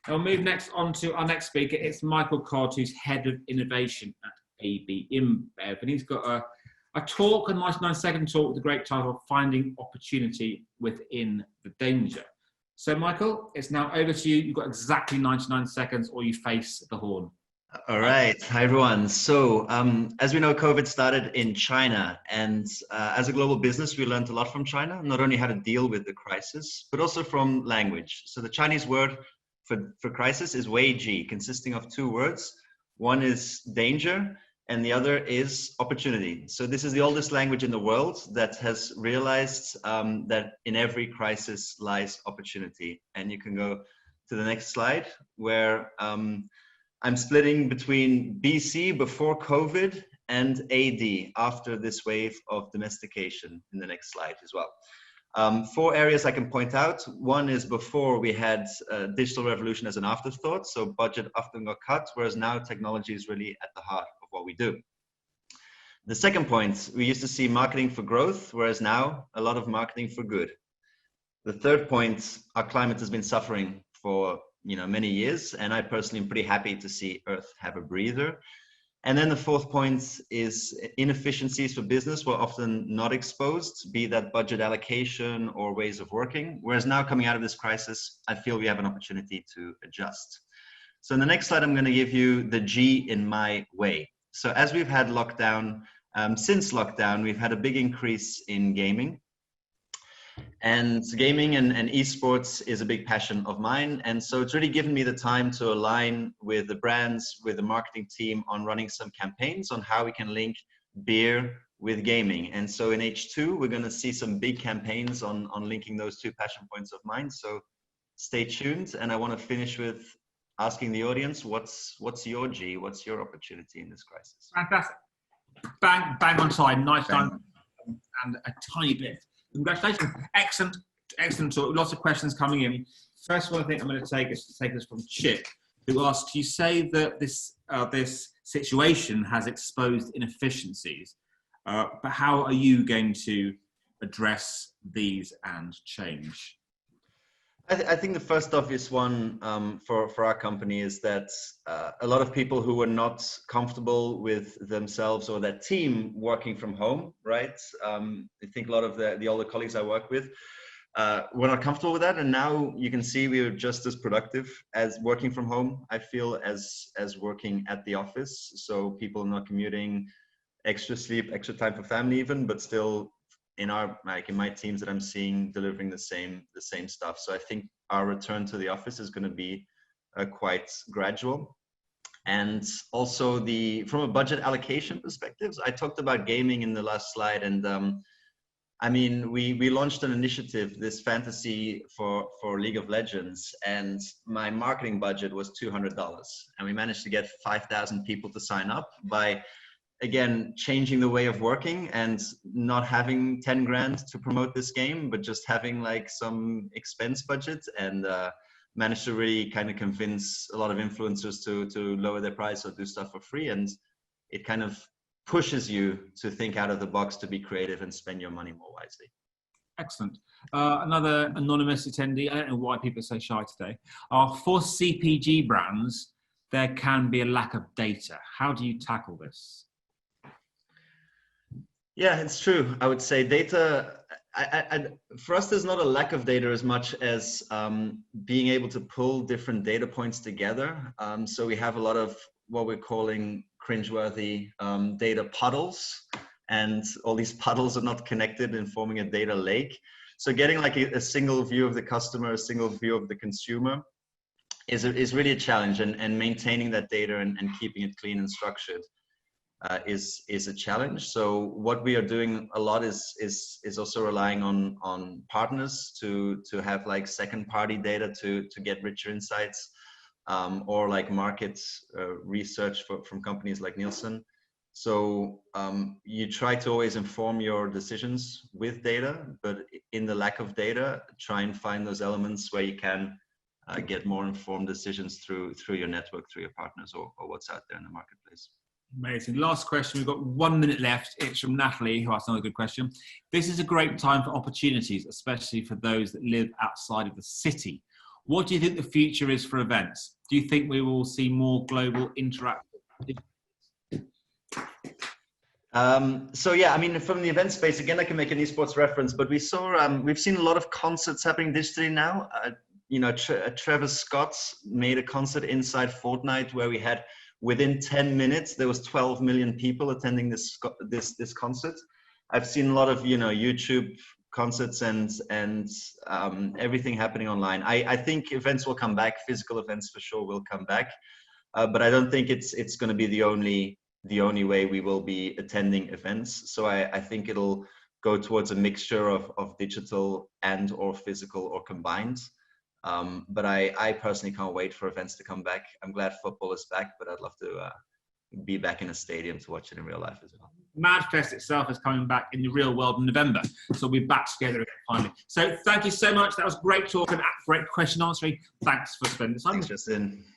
I'll move next on to our next speaker. It's Michael Codd, who's Head of Innovation at AB InBev. And he's got a talk, a 99-second talk with the great title of Finding Opportunity Within the Danger. So, Michael, it's now over to you. You've got exactly 99 seconds or you face the horn. All right. Hi, everyone. So as we know, COVID started in China. And as a global business, we learned a lot from China, not only how to deal with the crisis, but also from language. So the Chinese word for crisis is Wei Ji, consisting of two words. One is danger, and the other is opportunity. So this is the oldest language in the world that has realized that in every crisis lies opportunity. And you can go to the next slide, where I'm splitting between BC, before COVID, and AD, after this wave of domestication, in the next slide as well. 4 areas I can point out. One is before we had digital revolution as an afterthought, so budget often got cut, whereas now technology is really at the heart of what we do. The second point, we used to see marketing for growth, whereas now a lot of marketing for good. The third point, our climate has been suffering for many years, and I personally am pretty happy to see Earth have a breather. And then the fourth point is inefficiencies for business were often not exposed, be that budget allocation or ways of working. Whereas now coming out of this crisis, I feel we have an opportunity to adjust. So in the next slide, I'm going to give you the G in my way. So as we've had lockdown, since lockdown, we've had a big increase in gaming. And gaming and esports is a big passion of mine. And so it's really given me the time to align with the brands, with the marketing team on running some campaigns on how we can link beer with gaming. And so in H2, we're going to see some big campaigns on linking those two passion points of mine. So stay tuned. And I want to finish with asking the audience, what's your G? What's your opportunity in this crisis? Fantastic. Bang on time. Nice time. And a tiny bit. Congratulations. Excellent talk. Lots of questions coming in. First one I think I'm going to take us from Chip, who asks, you say that this situation has exposed inefficiencies, but how are you going to address these and change? I think the first obvious one for our company is that a lot of people who were not comfortable with themselves or their team working from home, right? I think a lot of the older colleagues I work with were not comfortable with that. And now you can see we are just as productive as working from home, I feel, as working at the office. So people are not commuting, extra sleep, extra time for family even, but still in my teams that I'm seeing delivering the same stuff. So I think our return to the office is going to be quite gradual. And also from a budget allocation perspective, I talked about gaming in the last slide, and I mean, we launched an initiative, this fantasy for League of Legends, and my marketing budget was $200, and we managed to get 5,000 people to sign up by, again, changing the way of working and not having 10 grand to promote this game, but just having like some expense budget, and managed to really kind of convince a lot of influencers to lower their price or do stuff for free. And it kind of pushes you to think out of the box, to be creative and spend your money more wisely. Excellent. Another anonymous attendee, I don't know why people are so shy today. For CPG brands, there can be a lack of data. How do you tackle this? Yeah, it's true. I would say data, for us, there's not a lack of data as much as being able to pull different data points together. So we have a lot of what we're calling cringeworthy data puddles, and all these puddles are not connected and forming a data lake. So getting like a single view of the customer, a single view of the consumer is really a challenge, and maintaining that data and keeping it clean and structured is a challenge. So what we are doing a lot is also relying on partners to have like second party data to get richer insights, or like market research from companies like Nielsen. So you try to always inform your decisions with data, but in the lack of data, try and find those elements where you can get more informed decisions through your network, through your partners, or what's out there in the marketplace. Amazing. Last question. We've got 1 minute left. It's from Natalie, who asked another good question. This is a great time for opportunities, especially for those that live outside of the city. What do you think the future is for events? Do you think we will see more global interaction? So yeah, I mean, from the event space, again, I can make an esports reference, but we've seen a lot of concerts happening digitally now. Travis Scott made a concert inside Fortnite where we had, within 10 minutes, there was 12 million people attending this concert. I've seen a lot of, YouTube concerts and everything happening online. I think events will come back. Physical events for sure will come back, but I don't think it's going to be the only way we will be attending events. So I think it'll go towards a mixture of digital and or physical or combined. But I personally can't wait for events to come back. I'm glad football is back, but I'd love to be back in a stadium to watch it in real life as well. Madfest itself is coming back in the real world in November, so we'll be back together again finally. So thank you so much. That was great talk and great question answering. Thanks for spending the time. Thanks, Justin.